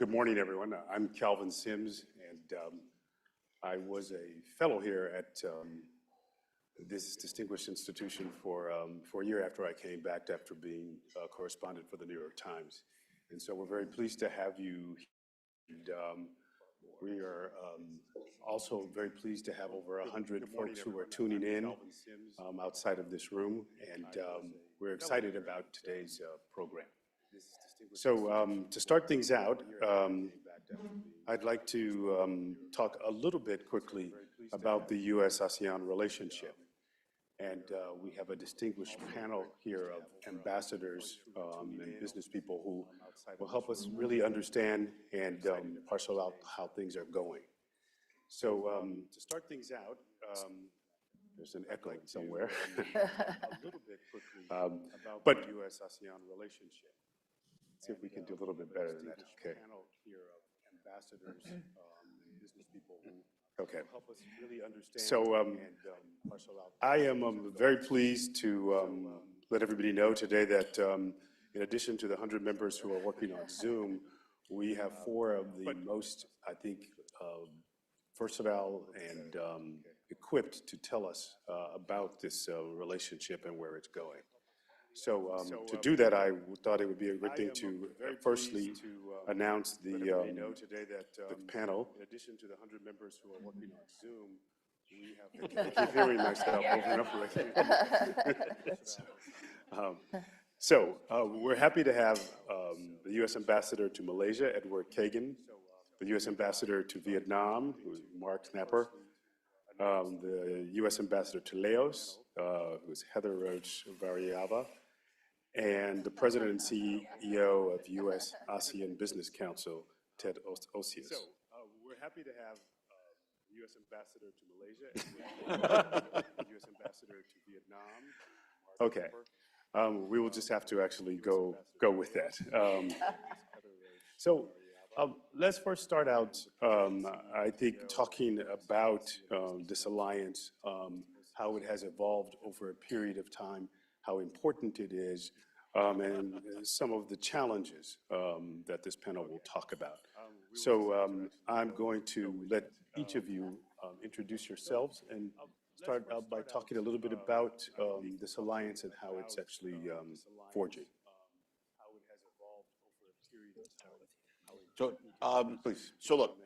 Good morning, everyone. I'm Calvin Sims, and I was a fellow here at this distinguished institution for a year after I came back after being a correspondent for the New York Times. And so we're very pleased to have you. And we are also very pleased to have over 100 folks who are tuning in outside of this room, and we're excited about today's program. So to start things out, I'd like to talk a little bit quickly about the U.S.-ASEAN relationship. And we have a distinguished panel here of ambassadors and business people who will help us really understand and parcel out how things are going. So to start things out, there's an echo somewhere. A little bit quickly about the U.S.-ASEAN relationship. See if we can do a little bit better than that. Okay. Panel here of ambassadors and business people who help us really understand. So I am very pleased to let everybody know today that in addition to the 100 members who are working on Zoom, we have 4 of the most, I think, versatile and equipped to tell us about this relationship and where it's going. So to do that, I thought it would be a good thing to firstly announce the panel. In addition to the 100 members who are working on Zoom, we have. I keep hearing myself over and over. So we're happy to have the U.S. Ambassador to Malaysia, Edward Kagan, the U.S. Ambassador to Vietnam, who's Mark Snapper, the U.S. Ambassador to Laos, who's Heather Roach Variava, and the President and CEO of U.S. ASEAN Business Council, Ted Osius. So we're happy to have the U.S. Ambassador to Malaysia, the U.S. Ambassador to Vietnam. Okay, we will just have to actually go with that. So let's first start out, I think, talking about this alliance, how it has evolved over a period of time, how important it is, and some of the challenges that this panel will talk about. So I'm going to let each of you introduce yourselves and start out by talking a little bit about this alliance and how it's actually forging. So, Please. so look,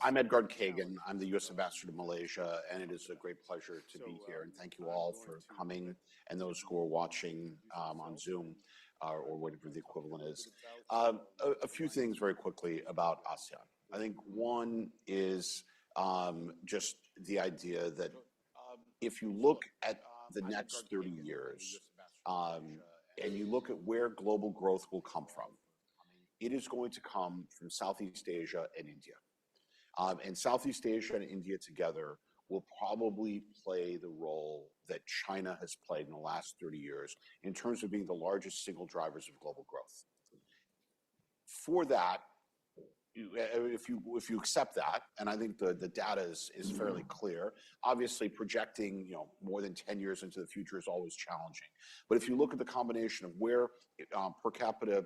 I'm Edgard Kagan. I'm the U.S. Ambassador to Malaysia, and it is a great pleasure to be here. And thank you all for coming, and those who are watching on Zoom or whatever the equivalent is. A few things very quickly about ASEAN. I think one is just the idea that if you look at the next 30 years and you look at where global growth will come from, it is going to come from Southeast Asia and India. And Southeast Asia and India together will probably play the role that China has played in the last 30 years in terms of being the largest single drivers of global growth. For that, if you accept that, and I think the data is fairly clear, obviously projecting more than 10 years into the future is always challenging. But if you look at the combination of where per capita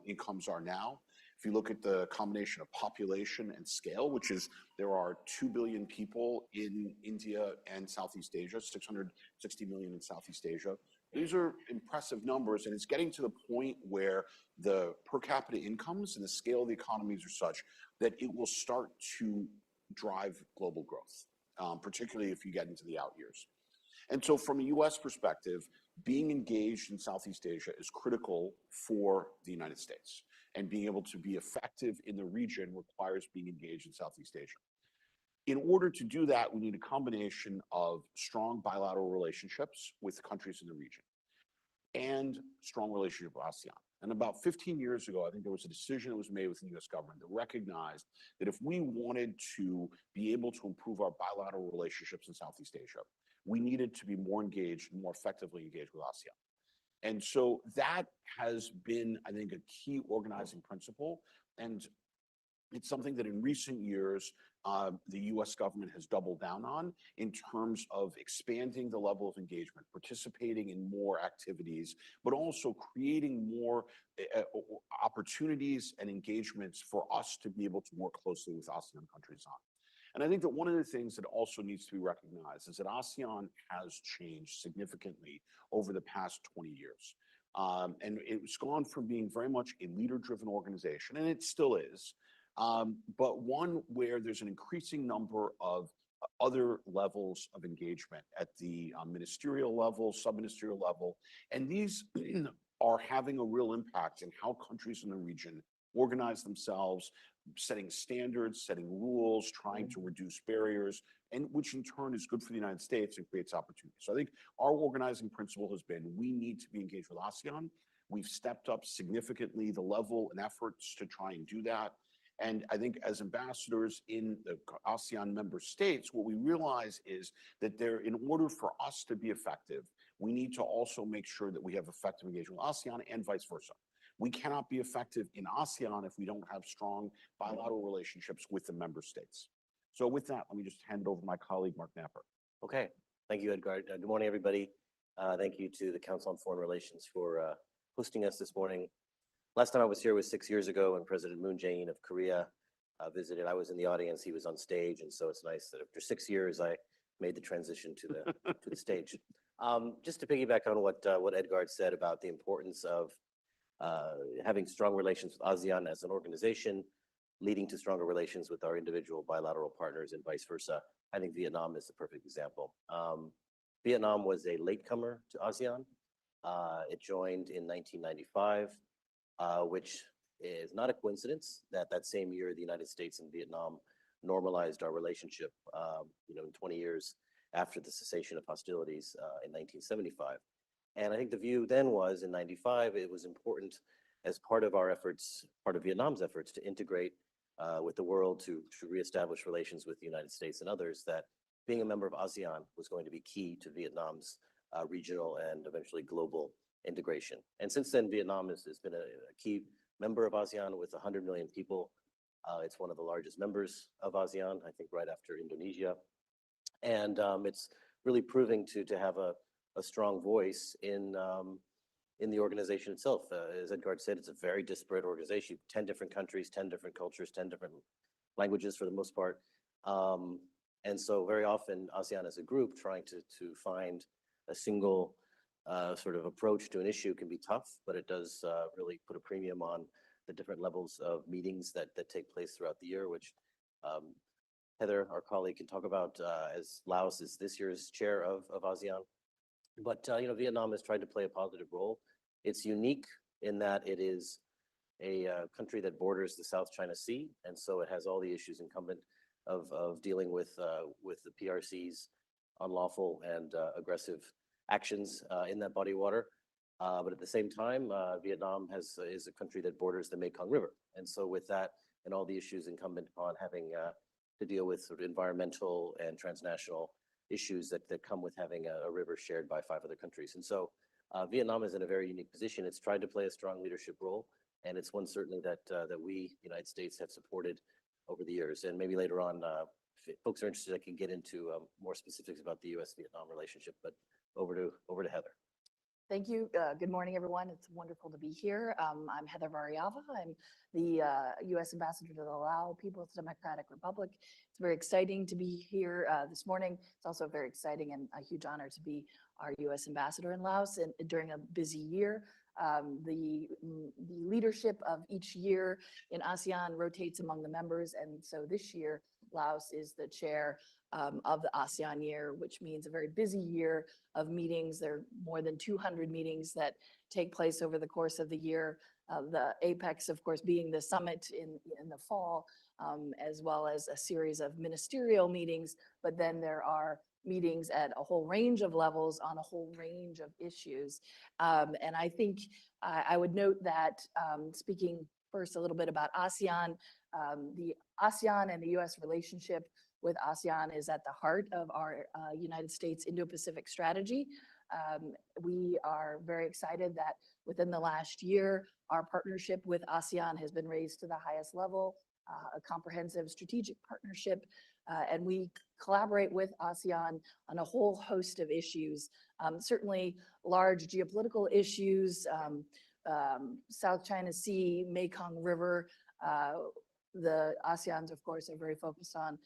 incomes are now, if you look at the combination of population and scale, which is there are 2 billion people in India and Southeast Asia, 660 million in Southeast Asia. These are impressive numbers, and it's getting to the point where the per capita incomes and the scale of the economies are such that it will start to drive global growth, particularly if you get into the out years. And so from a U.S. perspective, being engaged in Southeast Asia is critical for the United States. And being able to be effective in the region requires being engaged in Southeast Asia. In order to do that, we need a combination of strong bilateral relationships with countries in the region and strong relationship with ASEAN. And about 15 years ago, I think there was a decision that was made with the U.S. government that recognized that if we wanted to be able to improve our bilateral relationships in Southeast Asia, we needed to be more engaged and more effectively engaged with ASEAN. And so that has been, I think, a key organizing principle. And it's something that in recent years, the US government has doubled down on in terms of expanding the level of engagement, participating in more activities, but also creating more opportunities and engagements for us to be able to work closely with ASEAN countries on. And I think that one of the things that also needs to be recognized is that ASEAN has changed significantly over the past 20 years. And it's gone from being very much a leader-driven organization, and it still is, but one where there's an increasing number of other levels of engagement at the ministerial level, sub-ministerial level, and these are having a real impact in how countries in the region organize themselves, setting standards, setting rules, trying to reduce barriers, and which in turn is good for the United States and creates opportunities. So I think our organizing principle has been we need to be engaged with ASEAN. We've stepped up significantly the level and efforts to try and do that. And I think as ambassadors in the ASEAN member states, what we realize is that in order for us to be effective, we need to also make sure that we have effective engagement with ASEAN and vice versa. We cannot be effective in ASEAN if we don't have strong bilateral relationships with the member states. So with that, let me just hand it over to my colleague, Mark Napper. Okay, thank you, Edgar. Good morning, everybody. Thank you to the Council on Foreign Relations for hosting us this morning. Last time I was here was 6 years ago when President Moon Jae-in of Korea visited. I was in the audience, he was on stage, and so it's nice that after 6 years, I made the transition to the stage. Just to piggyback on what Edgar said about the importance of having strong relations with ASEAN as an organization, leading to stronger relations with our individual bilateral partners and vice versa. I think Vietnam is the perfect example. Vietnam was a latecomer to ASEAN. It joined in 1995, which is not a coincidence that that same year the United States and Vietnam normalized our relationship, in 20 years after the cessation of hostilities in 1975. And I think the view then was in 95, it was important as part of our efforts, part of Vietnam's efforts to integrate with the world to reestablish relations with the United States and others, that being a member of ASEAN was going to be key to Vietnam's regional and eventually global integration. And since then, Vietnam has been a key member of ASEAN with 100 million people. It's one of the largest members of ASEAN, I think right after Indonesia. And it's really proving to have a strong voice in the organization itself. As Edgar said, it's a very disparate organization, 10 different countries, 10 different cultures, 10 different languages for the most part. And so very often ASEAN as a group trying to find a single sort of approach to an issue can be tough, but it does really put a premium on the different levels of meetings that take place throughout the year, which Heather, our colleague, can talk about, as Laos is this year's chair of ASEAN. But Vietnam has tried to play a positive role. It's unique in that it is a country that borders the South China Sea, and so it has all the issues incumbent of dealing with the PRC's unlawful and aggressive actions in that body of water. But at the same time, Vietnam is a country that borders the Mekong River, and so with that and all the issues incumbent upon having to deal with sort of environmental and transnational issues that come with having a river shared by 5 other countries. And so Vietnam is in a very unique position. It's tried to play a strong leadership role, and it's one certainly that we, United States, have supported over the years. And maybe later on, if folks are interested, I can get into more specifics about the U.S.-Vietnam relationship, but over to Heather. Thank you. Good morning, everyone. It's wonderful to be here. I'm Heather Variava. I'm the U.S. Ambassador to the Lao People's Democratic Republic. It's very exciting to be here this morning. It's also very exciting and a huge honor to be our U.S. Ambassador in Laos and during a busy year. The leadership of each year in ASEAN rotates among the members, and so this year Laos is the chair of the ASEAN year, which means a very busy year of meetings. There are more than 200 meetings that take place over the course of the year. The apex, of course, being the summit in the fall, as well as a series of ministerial meetings. But then there are meetings at a whole range of levels on a whole range of issues. And I think I would note that speaking first a little bit about ASEAN, the ASEAN and the U.S. relationship with ASEAN is at the heart of our United States Indo-Pacific strategy. We are very excited that within the last year, our partnership with ASEAN has been raised to the highest level. a comprehensive strategic partnership, and we collaborate with ASEAN on a whole host of issues. Certainly large geopolitical issues, South China Sea, Mekong River. The ASEANs, of course, are very focused on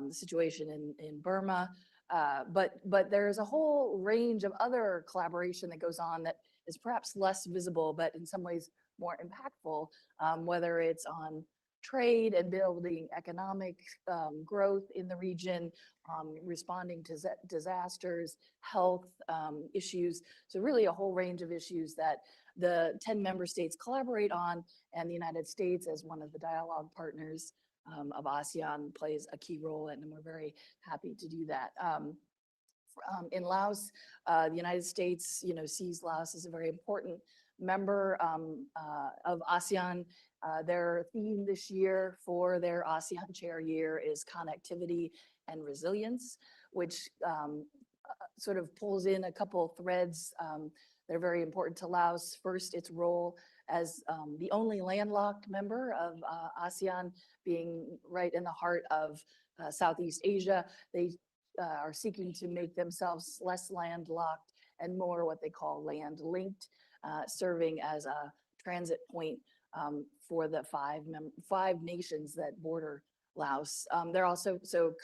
the situation in Burma. But there's a whole range of other collaboration that goes on that is perhaps less visible, but in some ways more impactful, whether it's on trade and building economic growth in the region, responding to disasters, health issues. So really a whole range of issues that the 10 member states collaborate on, and the United States, as one of the dialogue partners of ASEAN, plays a key role, and we're very happy to do that. In Laos, the United States, sees Laos as a very important member of ASEAN. Their theme this year for their ASEAN Chair Year is connectivity and resilience, which sort of pulls in a couple threads. They're very important to Laos. First, its role as the only landlocked member of ASEAN, being right in the heart of Southeast Asia. They are seeking to make themselves less landlocked and more what they call land linked, serving as a transit point for the five nations that border Laos. They're also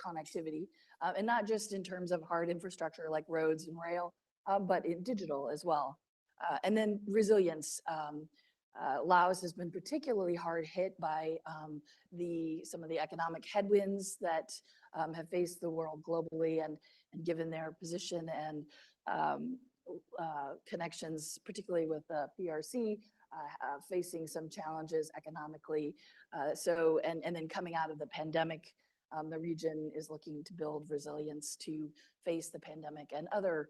connectivity, and not just in terms of hard infrastructure like roads and rail, but in digital as well. And then resilience. Laos has been particularly hard hit by some of the economic headwinds that have faced the world globally, and given their position and connections, particularly with the PRC, facing some challenges economically. And then coming out of the pandemic, the region is looking to build resilience to face the pandemic and other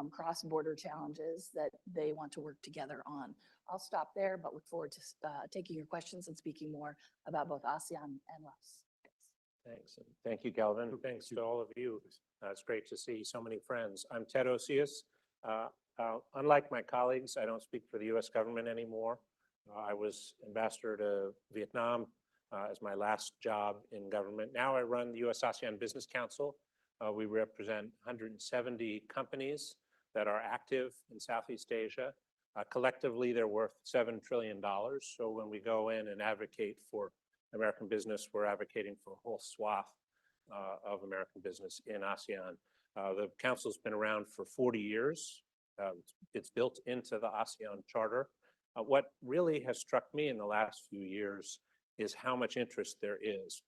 cross-border challenges that they want to work together on. I'll stop there, but look forward to taking your questions and speaking more about both ASEAN and Laos. Thanks. And thank you, Galvin. Thanks to all of you. It's great to see so many friends. I'm Ted Osius. Unlike my colleagues, I don't speak for the U.S. government anymore. I was ambassador to Vietnam as my last job in government. Now I run the U.S. ASEAN Business Council. We represent 170 companies that are active in Southeast Asia. Collectively, they're worth $7 trillion. So when we go in and advocate for American business, we're advocating for a whole swath of American business in ASEAN. The council's been around for 40 years. It's built into the ASEAN Charter. What really has struck me in the last few years is how much interest there is.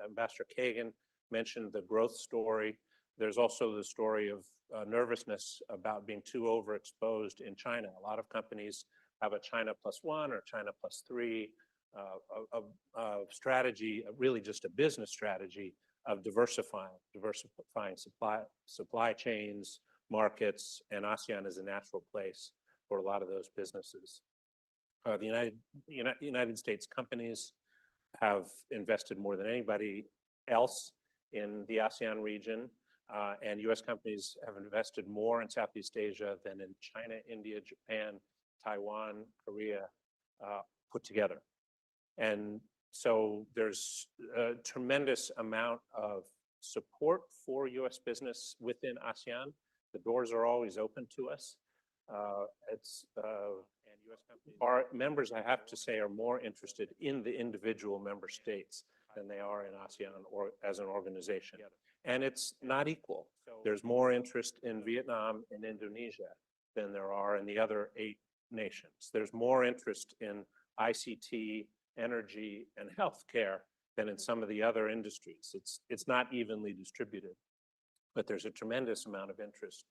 Ambassador Kagan mentioned the growth story. There's also the story of nervousness about being too overexposed in China. A lot of companies have a China +1 or China +3 strategy, really just a business strategy of diversifying supply chains, markets, and ASEAN is a natural place for a lot of those businesses. The United States companies have invested more than anybody else in the ASEAN region, and US companies have invested more in Southeast Asia than in China, India, Japan, Taiwan, Korea put together. And so there's a tremendous amount of support for US business within ASEAN. The doors are always open to us. And US companies, our members, I have to say, are more interested in the individual member states than they are in ASEAN or as an organization. And it's not equal. There's more interest in Vietnam and Indonesia than there are in the other 8 nations. There's more interest in ICT, energy, and healthcare than in some of the other industries. It's not evenly distributed, but there's a tremendous amount of interest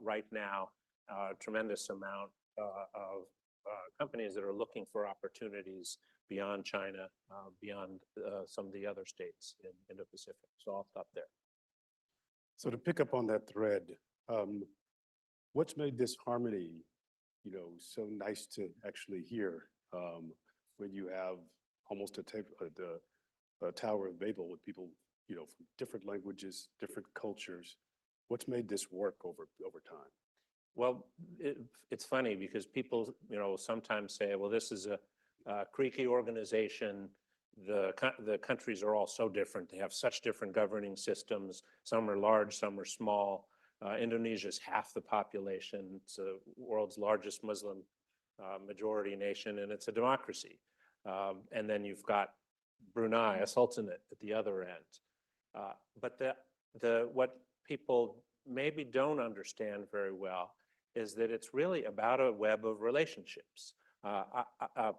right now, a tremendous amount of companies that are looking for opportunities beyond China, beyond some of the other states in Indo-Pacific. So I'll stop there. So to pick up on that thread, what's made this harmony, so nice to actually hear when you have almost a Tower of Babel with people, from different languages, different cultures? What's made this work over time? Well, it's funny because people, sometimes say, well, this is a creaky organization the countries are all so different. They have such different governing systems. Some are large, some are small. Indonesia's half the population. It's the world's largest Muslim majority nation, and it's a democracy. And then you've got Brunei, a sultanate at the other end. But what people maybe don't understand very well is that it's really about a web of relationships.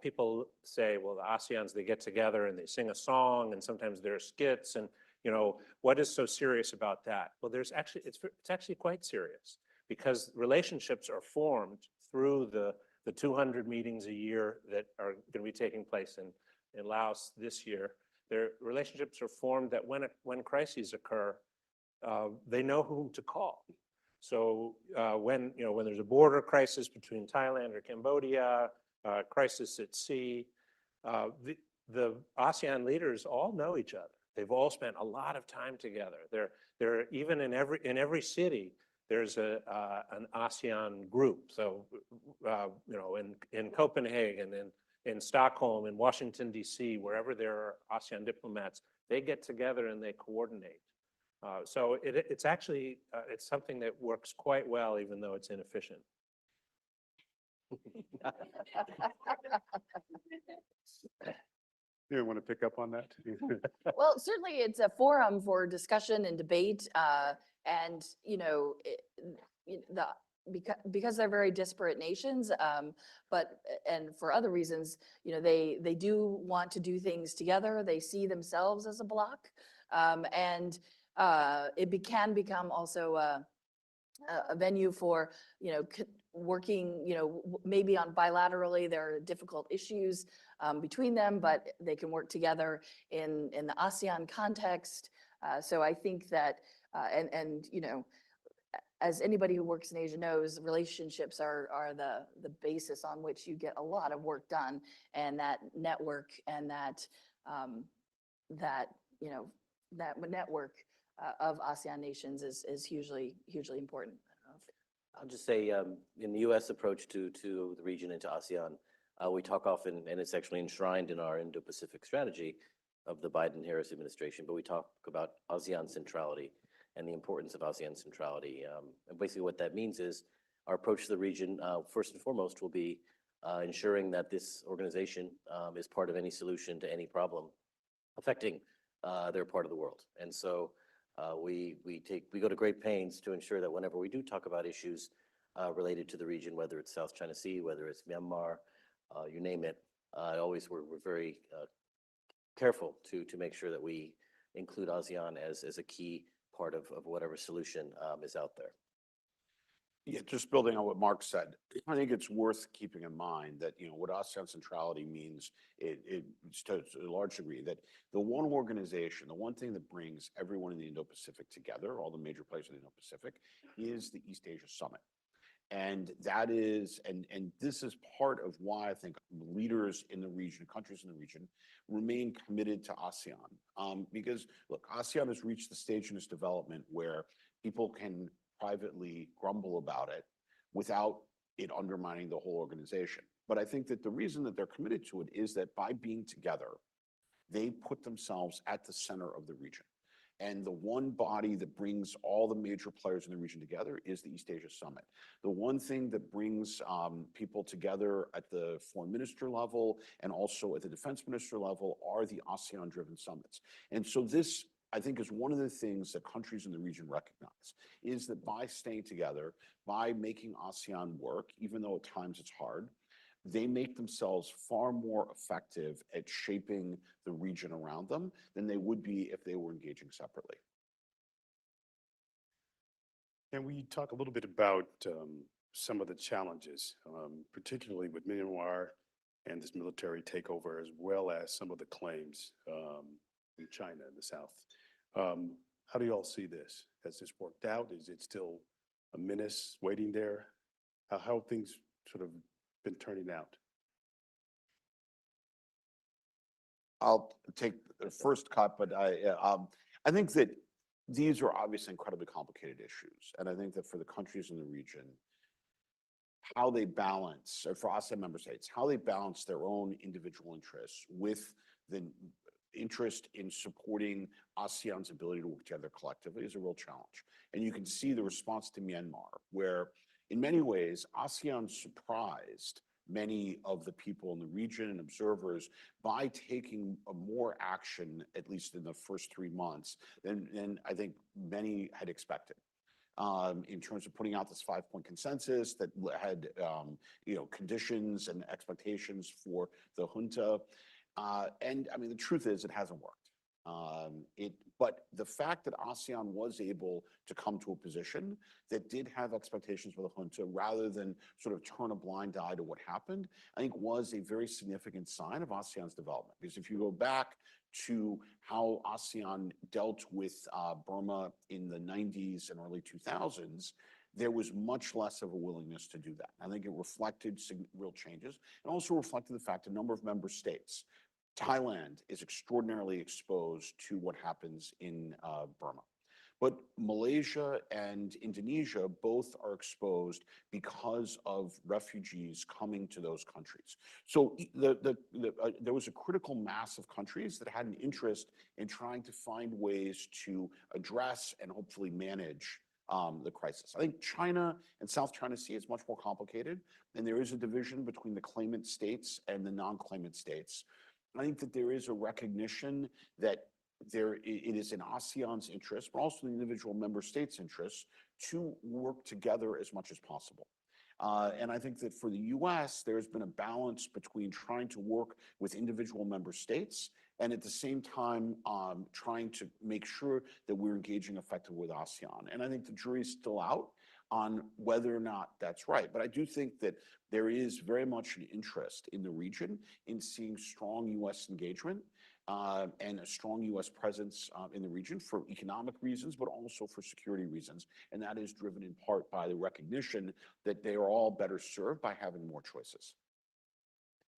People say, well, the ASEANs, they get together and they sing a song, and sometimes there are skits, and what is so serious about that? Well, it's actually quite serious, because relationships are formed through the 200 meetings a year that are going to be taking place in Laos this year. Their relationships are formed that when crises occur, they know whom to call. So when there's a border crisis between Thailand or Cambodia, crisis at sea, the ASEAN leaders all know each other. They've all spent a lot of time together. They're even in every city, there's an ASEAN group. So in Copenhagen, in Stockholm, in Washington, D.C., wherever there are ASEAN diplomats, they get together and they coordinate. So it's actually it's something that works quite well, even though it's inefficient. You want to pick up on that? Well, certainly it's a forum for discussion and debate, and because they're very disparate nations, and for other reasons, they do want to do things together. They see themselves as a bloc, and it can become also a venue for working, maybe on bilaterally. There are difficult issues between them, but they can work together in the ASEAN context. So I think that, as anybody who works in Asia knows, relationships are the basis on which you get a lot of work done, and that network and that network of ASEAN nations is hugely important. I'll just say, in the U.S. approach to the region and to ASEAN, we talk often, and it's actually enshrined in our Indo-Pacific strategy of the Biden-Harris administration, but we talk about ASEAN centrality and the importance of ASEAN centrality. And basically what that means is our approach to the region, first and foremost, will be ensuring that this organization is part of any solution to any problem affecting their part of the world. And so we go to great pains to ensure that whenever we do talk about issues related to the region, whether it's South China Sea, whether it's Myanmar, you name it, we're very careful to make sure that we include ASEAN as a key part of whatever solution is out there. Yeah, just building on what Mark said, I think it's worth keeping in mind that, what ASEAN centrality means, it's to a large degree that the one organization, the one thing that brings everyone in the Indo-Pacific together, all the major players in the Indo-Pacific, is the East Asia Summit. And this is part of why I think leaders in the region, countries in the region, remain committed to ASEAN. Because look, ASEAN has reached the stage in its development where people can privately grumble about it without it undermining the whole organization. But I think that the reason that they're committed to it is that by being together, they put themselves at the center of the region. And the one body that brings all the major players in the region together is the East Asia Summit. The one thing that brings people together at the foreign minister level and also at the defense minister level are the ASEAN-driven summits. And so this, I think, is one of the things that countries in the region recognize, is that by staying together, by making ASEAN work, even though at times it's hard, they make themselves far more effective at shaping the region around them than they would be if they were engaging separately. Can we talk a little bit about some of the challenges, particularly with Myanmar and this military takeover, as well as some of the claims in China in the south? How do you all see this? Has this worked out? Is it still a menace waiting there? How have things sort of been turning out? I'll take the first cut, but I think that these are obviously incredibly complicated issues. And I think that for the countries in the region, how they balance, or for ASEAN member states, how they balance their own individual interests with the interest in supporting ASEAN's ability to work together collectively is a real challenge. And you can see the response to Myanmar, where in many ways, ASEAN surprised many of the people in the region and observers by taking more action, at least in the first 3 months, than I think many had expected. In terms of putting out this 5-point consensus that had, conditions and expectations for the junta. And I mean, the truth is it hasn't worked. But the fact that ASEAN was able to come to a position that did have expectations for the junta rather than sort of turn a blind eye to what happened, I think was a very significant sign of ASEAN's development. Because if you go back to how ASEAN dealt with Burma in the 90s and early 2000s, there was much less of a willingness to do that. I think it reflected real changes and also reflected the fact a number of member states. Thailand is extraordinarily exposed to what happens in Burma. But Malaysia and Indonesia both are exposed because of refugees coming to those countries. So there was a critical mass of countries that had an interest in trying to find ways to address and hopefully manage the crisis. I think China and South China Sea is much more complicated, and there is a division between the claimant states and the non-claimant states. I think that there is a recognition that it is in ASEAN's interest, but also the individual member states' interests to work together as much as possible. And I think that for the US, there's been a balance between trying to work with individual member states and at the same time trying to make sure that we're engaging effectively with ASEAN. And I think the jury's still out on whether or not that's right. But I do think that there is very much an interest in the region in seeing strong US engagement and a strong US presence in the region for economic reasons, but also for security reasons. And that is driven in part by the recognition that they are all better served by having more choices.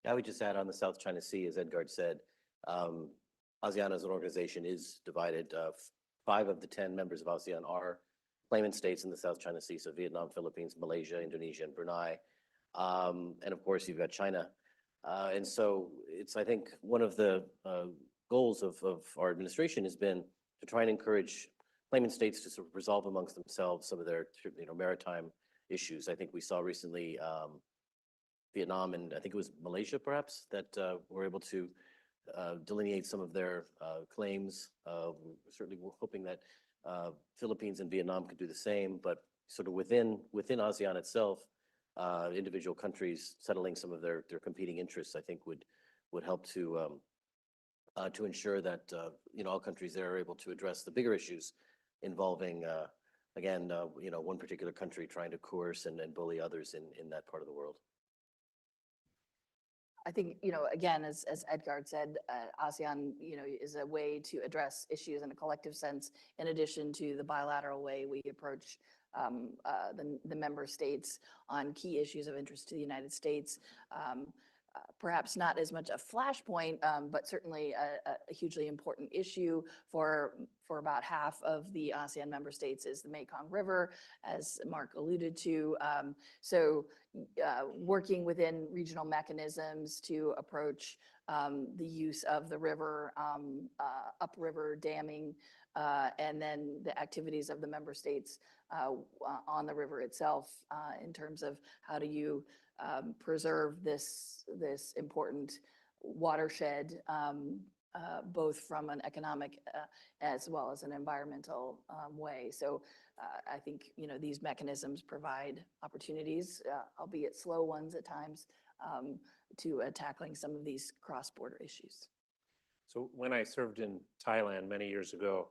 I would just add on the South China Sea, as Edgard said, ASEAN as an organization is divided. 5 of the 10 members of ASEAN are claimant states in the South China Sea, so Vietnam, Philippines, Malaysia, Indonesia, and Brunei. And of course, you've got China. And so it's, I think, one of the goals of our administration has been to try and encourage claimant states to sort of resolve amongst themselves some of their maritime issues. I think we saw recently Vietnam and I think it was Malaysia perhaps that were able to delineate some of their claims. Certainly we're hoping that Philippines and Vietnam could do the same, but sort of within ASEAN itself, individual countries settling some of their competing interests, I think would help to ensure that all countries there are able to address the bigger issues involving again one particular country trying to coerce and bully others in that part of the world. I think, again, as Edgard said, ASEAN, is a way to address issues in a collective sense, in addition to the bilateral way we approach the member states on key issues of interest to the United States. Perhaps not as much a flashpoint, but certainly a hugely important issue for about half of the ASEAN member states is the Mekong River, as Mark alluded to. So working within regional mechanisms to approach the use of the river, upriver damming, and then the activities of the member states on the river itself in terms of how do you preserve this important watershed, both from an economic as well as an environmental way. So I think these mechanisms provide opportunities, albeit slow ones at times, to tackling some of these cross-border issues. So when I served in Thailand many years ago,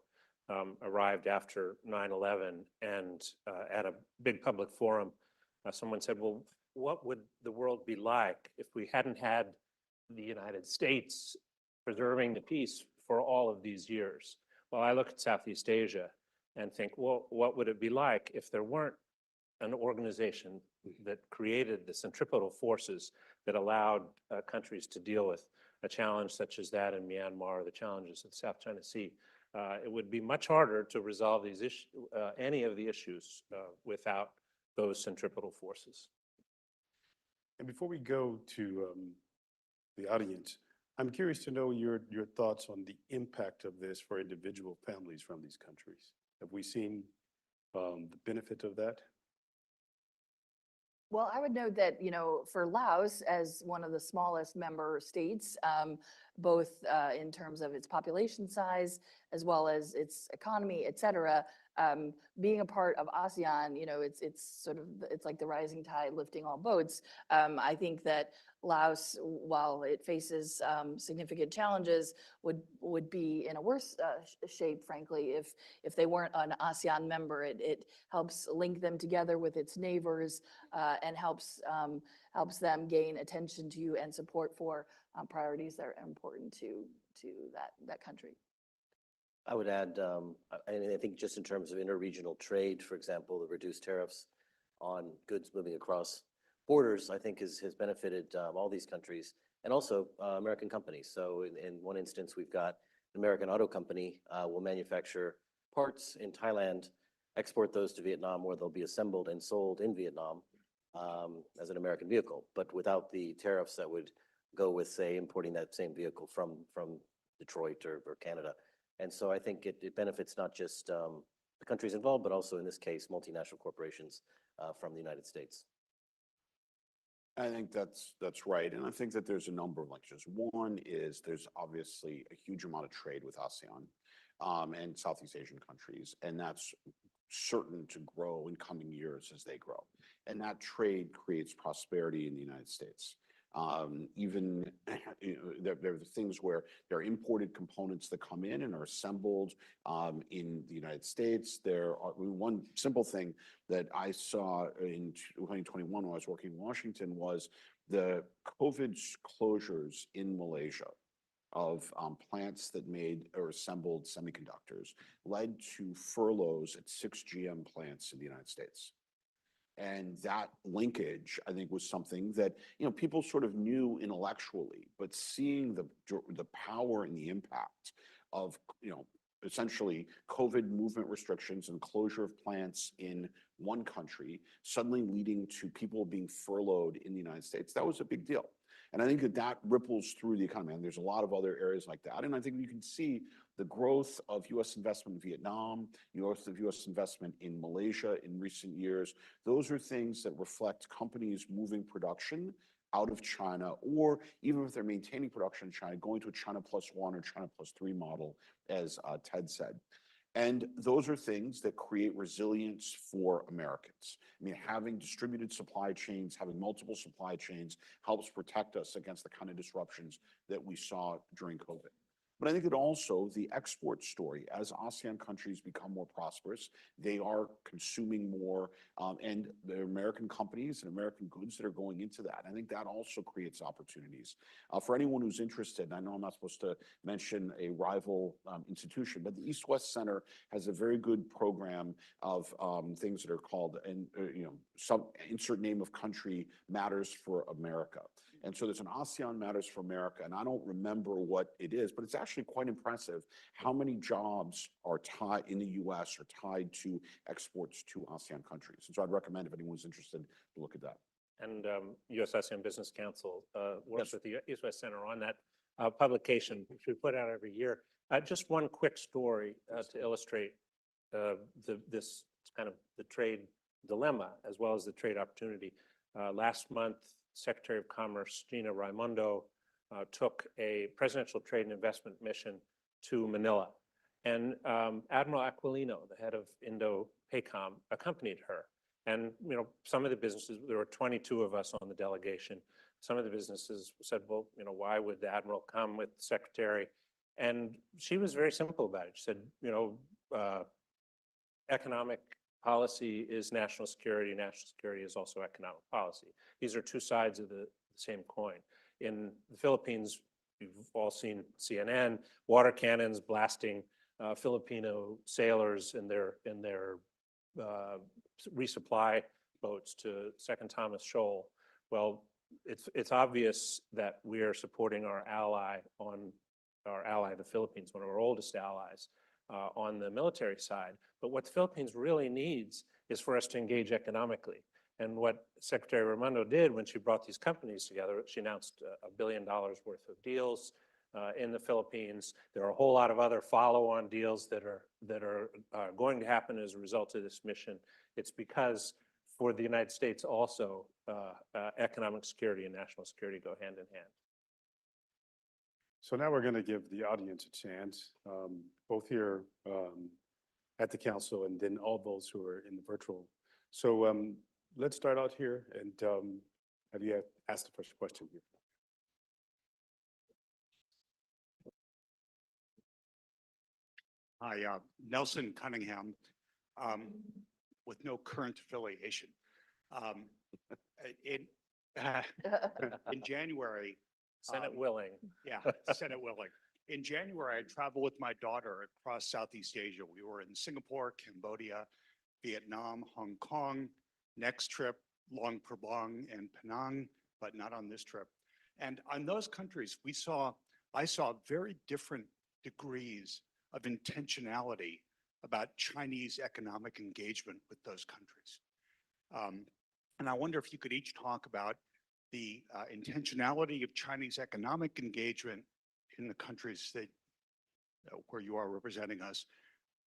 arrived after 9/11, and at a big public forum, someone said, well, what would the world be like if we hadn't had the United States preserving the peace for all of these years? Well, I look at Southeast Asia and think, well, what would it be like if there weren't an organization that created the centripetal forces that allowed countries to deal with a challenge such as that in Myanmar, the challenges of the South China Sea? It would be much harder to resolve these issues, any of the issues, without those centripetal forces. And before we go to the audience, I'm curious to know your thoughts on the impact of this for individual families from these countries. Have we seen the benefit of that? Well, I would note that, for Laos, as one of the smallest member states, both in terms of its population size, as well as its economy, et cetera, being a part of ASEAN, it's like the rising tide lifting all boats. I think that Laos, while it faces significant challenges, would be in a worse shape, frankly, if they weren't an ASEAN member. It helps link them together with its neighbors, and helps them gain attention to and support for priorities that are important to that country. I would add, I think just in terms of interregional trade, for example, the reduced tariffs on goods moving across borders, I think has benefited all these countries and also American companies. So in one instance, we've got an American auto company will manufacture parts in Thailand, export those to Vietnam, where they'll be assembled and sold in Vietnam as an American vehicle, but without the tariffs that would go with, say, importing that same vehicle from Detroit or Canada. And so I think it benefits not just the countries involved, but also in this case, multinational corporations from the United States. I think that's right. And I think that there's a number of lectures. One is there's obviously a huge amount of trade with ASEAN and Southeast Asian countries, and that's certain to grow in coming years as they grow. And that trade creates prosperity in the United States. Even there are things where there are imported components that come in and are assembled in the United States. There are one simple thing that I saw in 2021 when I was working in Washington was the COVID closures in Malaysia of plants that made or assembled semiconductors led to furloughs at 6 GM plants in the United States. And that linkage, I think, was something that people sort of knew intellectually, but seeing the power and the impact of essentially COVID movement restrictions and closure of plants in one country suddenly leading to people being furloughed in the United States, that was a big deal. And I think that ripples through the economy. And there's a lot of other areas like that. And I think you can see the growth of U.S. investment in Vietnam, growth of U.S. investment in Malaysia in recent years. Those are things that reflect companies moving production out of China, or even if they're maintaining production in China, going to a China plus one or China plus three model, as Ted said. And those are things that create resilience for Americans. I mean, having distributed supply chains, having multiple supply chains helps protect us against the kind of disruptions that we saw during COVID. But I think that also the export story, as ASEAN countries become more prosperous, they are consuming more, and the American companies and American goods that are going into that. I think that also creates opportunities. For anyone who's interested, and I know I'm not supposed to mention a rival institution, but the East-West Center has a very good program of things that are called, and some insert name of country matters for America. And so there's an ASEAN Matters for America, and I don't remember what it is, but it's actually quite impressive how many jobs are tied in the U.S. are tied to exports to ASEAN countries. And so I'd recommend if anyone's interested to look at that. And U.S. ASEAN Business Council works with the East-West Center on that publication, which we put out every year. Just one quick story to illustrate this kind of the trade dilemma as well as the trade opportunity. Last month, Secretary of Commerce Gina Raimondo took a presidential trade and investment mission to Manila. And Admiral Aquilino, the head of Indo-PACOM, accompanied her. And some of the businesses, there were 22 of us on the delegation. Some of the businesses said, well, why would the Admiral come with the Secretary? And she was very simple about it. She said, economic policy is national security. National security is also economic policy. These are two sides of the same coin. In the Philippines, you've all seen CNN, water cannons blasting Filipino sailors in their resupply boats to Second Thomas Shoal. Well, it's obvious that we are supporting our ally, the Philippines, one of our oldest allies, on the military side. But what the Philippines really needs is for us to engage economically. And what Secretary Raimondo did when she brought these companies together, she announced $1 billion worth of deals in the Philippines. There are a whole lot of other follow-on deals that are going to happen as a result of this mission. It's because for the United States also, economic security and national security go hand in hand. So now we're going to give the audience a chance, both here at the council and then all those who are in the virtual. So let's start out here and have you asked the first question here? Hi, Nelson Cunningham, with no current affiliation. In, in January, Senate willing. yeah, Senate willing. In January, I traveled with my daughter across Southeast Asia. We were in Singapore, Cambodia, Vietnam, Hong Kong. Next trip, Luang Prabang and Penang, but not on this trip. And on those countries, I saw very different degrees of intentionality about Chinese economic engagement with those countries. And I wonder if you could each talk about the intentionality of Chinese economic engagement in the countries that where you are representing us.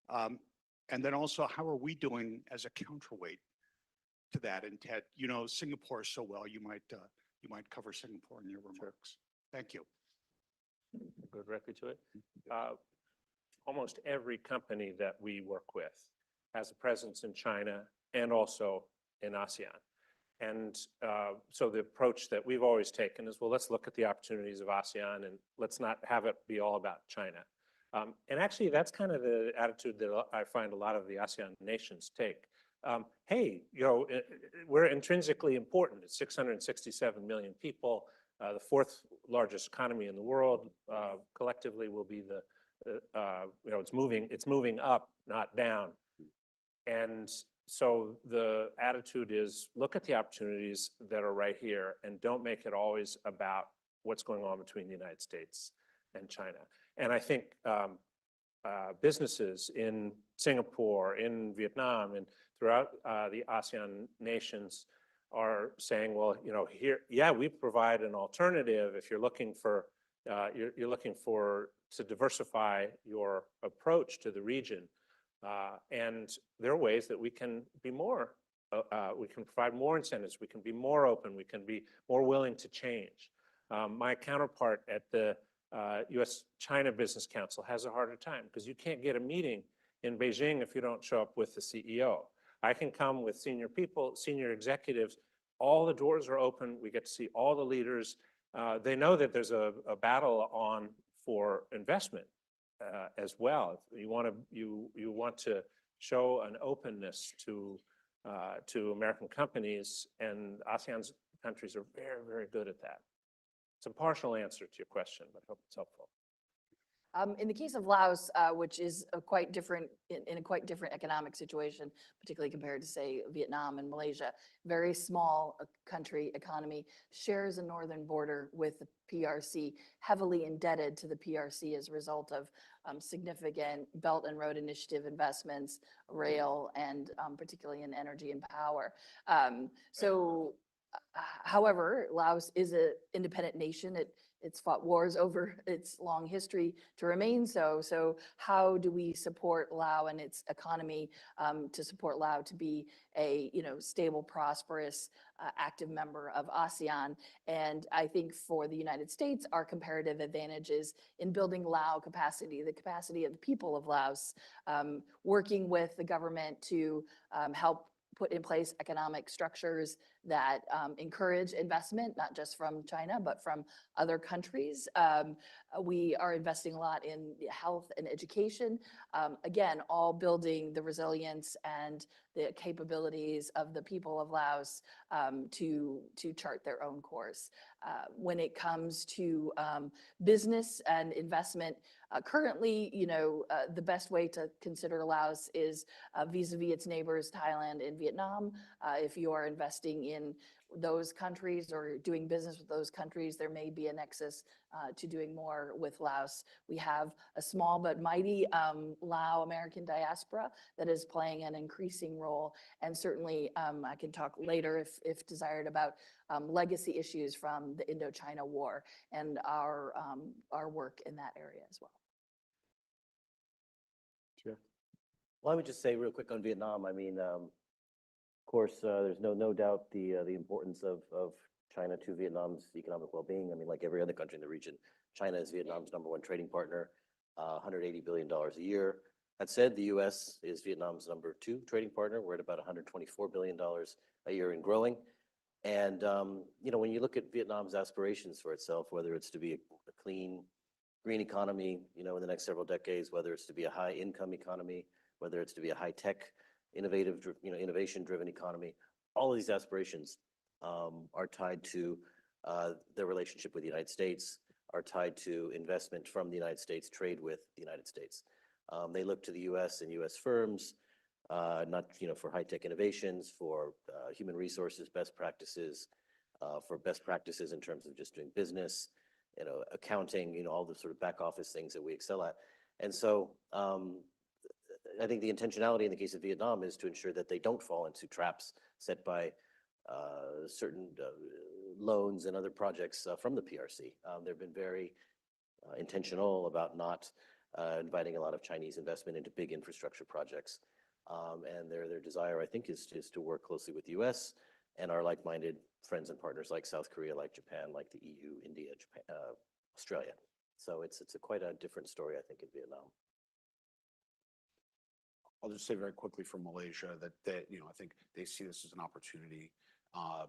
And then also, how are we doing as a counterweight to that? And Ted, you know Singapore so well, you might cover Singapore in your remarks. Thank you. Go directly to it. Almost every company that we work with has a presence in China and also in ASEAN. And so the approach that we've always taken is, well, let's look at the opportunities of ASEAN and let's not have it be all about China. And actually, that's kind of the attitude that I find a lot of the ASEAN nations take. Hey, you know, we're intrinsically important. It's 667 million people, the fourth largest economy in the world. Collectively, will be the you know, it's moving up, not down. And so the attitude is, look at the opportunities that are right here and don't make it always about what's going on between the United States and China. And I think businesses in Singapore, in Vietnam, and throughout the ASEAN nations are saying, well, you know, here, yeah, we provide an alternative if you're looking for to diversify your approach to the region. And there are ways that we can be more, we can provide more incentives, we can be more open, we can be more willing to change. My counterpart at the US-China Business Council has a harder time because you can't get a meeting in Beijing if you don't show up with the CEO. I can come with senior people, senior executives, all the doors are open, we get to see all the leaders. They know that there's a battle on for investment as well. You want to show an openness to American companies, and ASEAN's countries are very, very good at that. It's a partial answer to your question, but I hope it's helpful. In the case of Laos, which is a quite different, in a quite different economic situation, particularly compared to, say, Vietnam and Malaysia, very small country economy, shares a northern border with the PRC, heavily indebted to the PRC as a result of significant Belt and Road Initiative investments, rail, and particularly in energy and power. However, Laos is an independent nation. It's fought wars over its long history to remain so. So how do we support Laos and its economy to support Laos to be a stable, prosperous, active member of ASEAN? And I think for the United States, our comparative advantages in building Laos capacity, the capacity of the people of Laos, working with the government to help put in place economic structures that encourage investment, not just from China, but from other countries. We are investing a lot in health and education. Again, all building the resilience and the capabilities of the people of Laos to chart their own course. When it comes to business and investment, currently, the best way to consider Laos is vis-a-vis its neighbors, Thailand and Vietnam. If you are investing in those countries or doing business with those countries, there may be a nexus to doing more with Laos. We have a small but mighty Lao American diaspora that is playing an increasing role. And certainly I can talk later if desired about legacy issues from the Indochina War and our work in that area as well. Chair? Well, I would just say real quick on Vietnam, I mean, of course, there's no doubt the importance of China to Vietnam's economic well-being. I mean, like every other country in the region, China is Vietnam's #1 trading partner, $180 billion a year. That said, the U.S. is Vietnam's #2 trading partner. We're at about $124 billion a year and growing. And, you know, when you look at Vietnam's aspirations for itself, whether it's to be a clean, green economy, you know, in the next several decades, whether it's to be a high income economy, whether it's to be a high tech, innovative, innovation driven economy, all of these aspirations are tied to their relationship with the United States, are tied to investment from the United States, trade with the United States. They look to the U.S. and U.S. firms, not, for high tech innovations, for human resources, best practices, for best practices in terms of just doing business, accounting, all the sort of back office things that we excel at. And so I think the intentionality in the case of Vietnam is to ensure that they don't fall into traps set by certain loans and other projects from the PRC. They've been very intentional about not inviting a lot of Chinese investment into big infrastructure projects. And their desire, I think, is to work closely with the U.S. and our like-minded friends and partners like South Korea, like Japan, like the EU, India, Japan, Australia. So it's quite a different story, I think, in Vietnam. I'll just say very quickly for Malaysia that I think they see this as an opportunity. I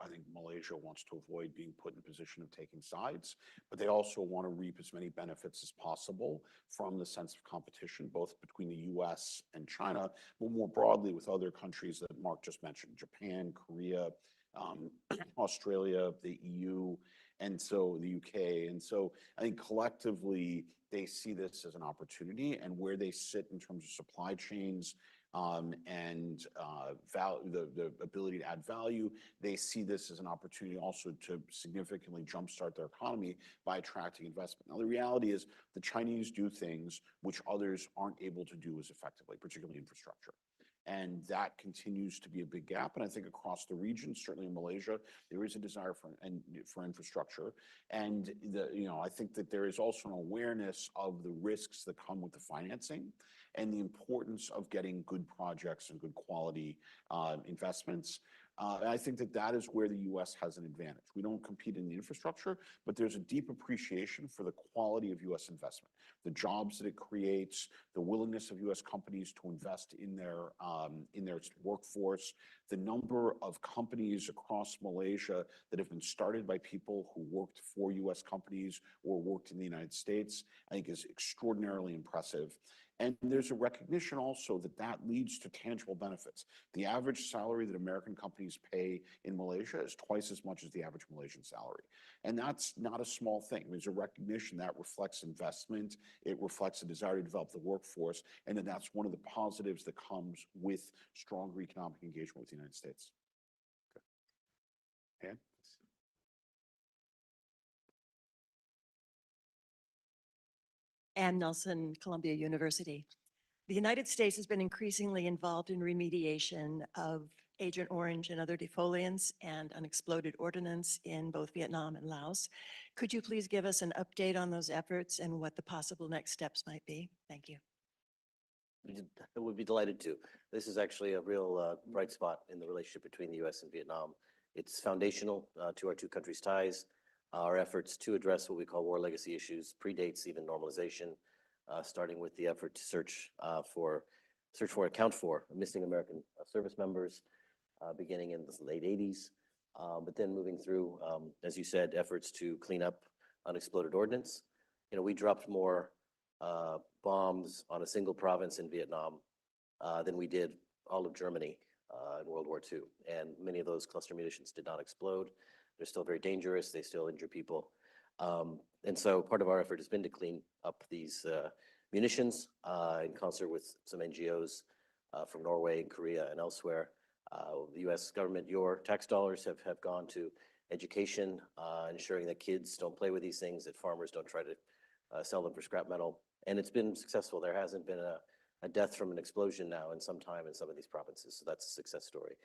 think Malaysia wants to avoid being put in a position of taking sides, but they also want to reap as many benefits as possible from the sense of competition, both between the U.S. and China, but more broadly with other countries that Mark just mentioned, Japan, Korea, Australia, the EU, and so the UK. And so I think collectively they see this as an opportunity, and where they sit in terms of supply chains and the ability to add value, they see this as an opportunity also to significantly jumpstart their economy by attracting investment. Now, the reality is the Chinese do things which others aren't able to do as effectively, particularly infrastructure. And that continues to be a big gap. And I think across the region, certainly in Malaysia, there is a desire for infrastructure. And I think that there is also an awareness of the risks that come with the financing and the importance of getting good projects and good quality investments. And I think that is where the U.S. has an advantage. We don't compete in the infrastructure, but there's a deep appreciation for the quality of U.S. investment, the jobs that it creates, the willingness of U.S. companies to invest in their workforce, the number of companies across Malaysia that have been started by people who worked for U.S. companies or worked in the United States, I think is extraordinarily impressive. And there's a recognition also that leads to tangible benefits. The average salary that American companies pay in Malaysia is twice as much as the average Malaysian salary. And that's not a small thing. There's a recognition that reflects investment. It reflects a desire to develop the workforce. And then that's one of the positives that comes with stronger economic engagement with the United States. Okay. Ann? Ann Nelson, Columbia University. The United States has been increasingly involved in remediation of Agent Orange and other defoliants and unexploded ordnance in both Vietnam and Laos. Could you please give us an update on those efforts and what the possible next steps might be? Thank you. I would be delighted to. This is actually a real bright spot in the relationship between the U.S. and Vietnam. It's foundational to our two countries' ties. Our efforts to address what we call war legacy issues predates even normalization, starting with the effort to search for, account for missing American service members, beginning in the late 80s, but then moving through, as you said, efforts to clean up unexploded ordnance. We dropped more bombs on a single province in Vietnam than we did all of Germany in World War II. And many of those cluster munitions did not explode. They're still very dangerous. They still injure people. And so part of our effort has been to clean up these munitions in concert with some NGOs from Norway and Korea and elsewhere. The US government, your tax dollars have gone to education, ensuring that kids don't play with these things, that farmers don't try to sell them for scrap metal. And it's been successful. There hasn't been a death from an explosion now in some time in some of these provinces. So that's a success story.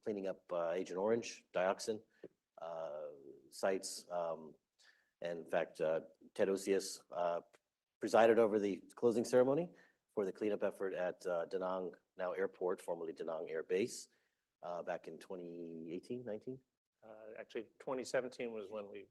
Cleaning up Agent Orange, dioxin sites. And in fact, Ted Osius presided over the closing ceremony for the cleanup effort at Da Nang, now airport, formerly Da Nang Air Base, back in 2018, 19? Actually, 2017 was when we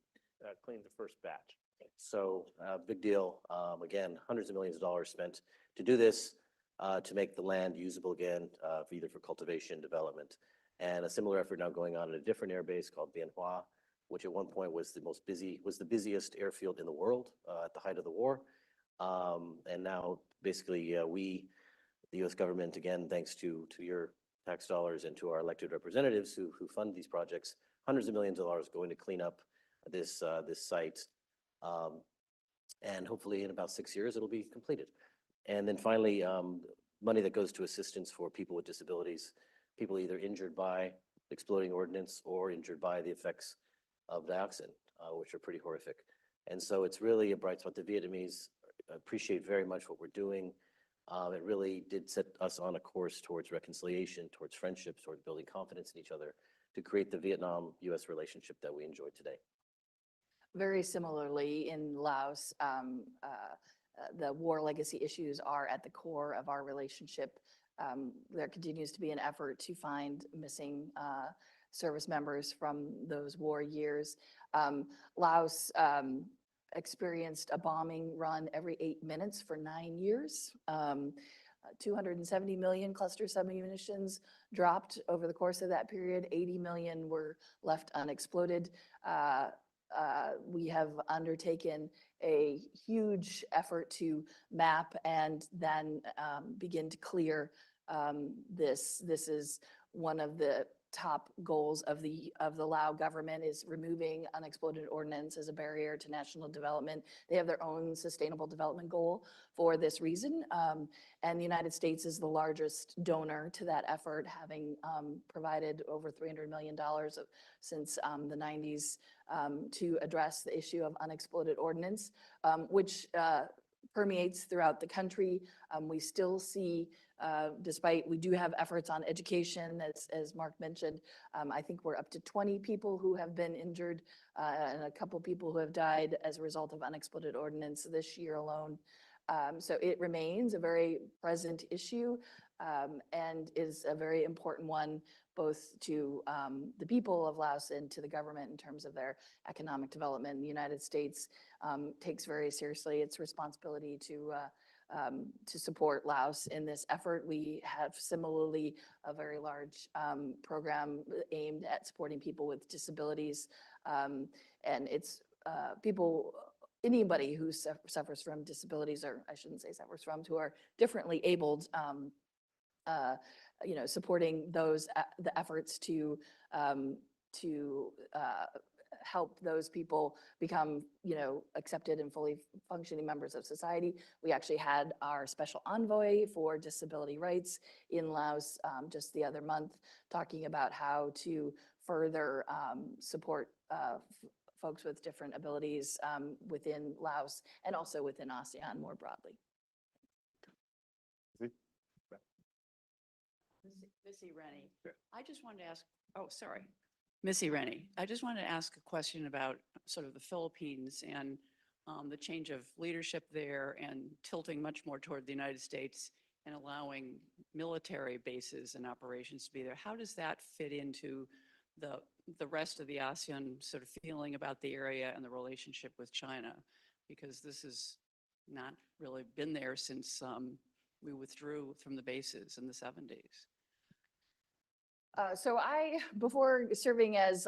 cleaned the first batch. So big deal. Again, hundreds of millions of dollars spent to do this, to make the land usable again, either for cultivation, development. And a similar effort now going on at a different air base called Bien Hoa, which at one point was the busiest airfield in the world at the height of the war. And now basically the US government, again, thanks to your tax dollars and to our elected representatives who fund these projects, hundreds of millions of dollars going to clean up this site. And hopefully in about 6 years, it'll be completed. And then finally, money that goes to assistance for people with disabilities, people either injured by exploding ordnance or injured by the effects of dioxin, which are pretty horrific. And so it's really a bright spot. The Vietnamese appreciate very much what we're doing. It really did set us on a course towards reconciliation, towards friendships, towards building confidence in each other to create the Vietnam-US relationship that we enjoy today. Very similarly, in Laos, the war legacy issues are at the core of our relationship. There continues to be an effort to find missing service members from those war years. Laos experienced a bombing run every 8 minutes for 9 years. 270 million cluster submunitions dropped over the course of that period. 80 million were left unexploded. We have undertaken a huge effort to map and then begin to clear this. This is one of the top goals of the Lao government, is removing unexploded ordnance as a barrier to national development. They have their own sustainable development goal for this reason. And the United States is the largest donor to that effort, having provided over $300 million since the 90s to address the issue of unexploded ordnance, which permeates throughout the country. We still see, despite we do have efforts on education, as Mark mentioned, I think we're up to 20 people who have been injured and a couple people who have died as a result of unexploded ordnance this year alone. So it remains a very present issue and is a very important one, both to the people of Laos and to the government in terms of their economic development. The United States takes very seriously its responsibility to support Laos in this effort. We have similarly a very large program aimed at supporting people with disabilities. And it's anybody who suffers from disabilities, or I shouldn't say suffers from, who are differently abled, supporting those the efforts to help those people become, accepted and fully functioning members of society. We actually had our special envoy for disability rights in Laos just the other month, talking about how to further support folks with different abilities within Laos and also within ASEAN more broadly. Missy Rennie. Yeah. I just wanted to ask, Missy Rennie. I just wanted to ask a question about sort of the Philippines and the change of leadership there and tilting much more toward the United States and allowing military bases and operations to be there. How does that fit into the rest of the ASEAN sort of feeling about the area and the relationship with China? Because this has not really been there since we withdrew from the bases in the 70s. So before serving as